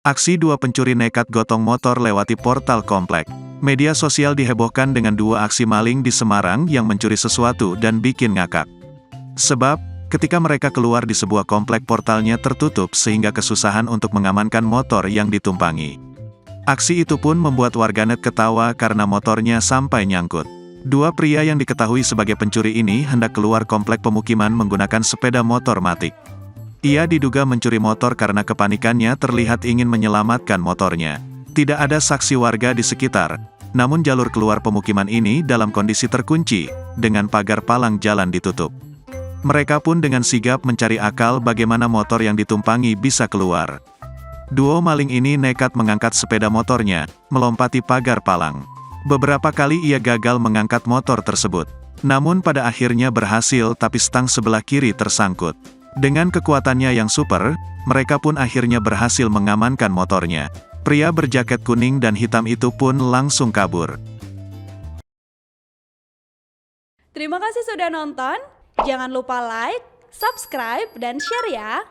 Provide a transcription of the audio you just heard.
Aksi dua pencuri nekat gotong motor lewati portal komplek. Media sosial dihebohkan dengan dua aksi maling di Semarang yang mencuri sesuatu dan bikin ngakak. Sebab, ketika mereka keluar di sebuah komplek portalnya tertutup sehingga kesusahan untuk mengamankan motor yang ditumpangi. Aksi itu pun membuat warganet ketawa karena motornya sampai nyangkut. Dua pria yang diketahui sebagai pencuri ini hendak keluar komplek pemukiman menggunakan sepeda motor Matic. Ia diduga mencuri motor karena kepanikannya terlihat ingin menyelamatkan motornya. Tidak ada saksi warga di sekitar, namun jalur keluar pemukiman ini dalam kondisi terkunci, dengan pagar palang jalan ditutup. Mereka pun dengan sigap mencari akal bagaimana motor yang ditumpangi bisa keluar. Duo maling ini nekat mengangkat sepeda motornya, melompati pagar palang. Beberapa kali ia gagal mengangkat motor tersebut. Namun pada akhirnya berhasil tapi stang sebelah kiri tersangkut. Dengan kekuatannya yang super, mereka pun akhirnya berhasil mengamankan motornya. Pria berjaket kuning dan hitam itu pun langsung kabur. Terima kasih sudah nonton. Jangan lupa like, subscribe, dan share ya.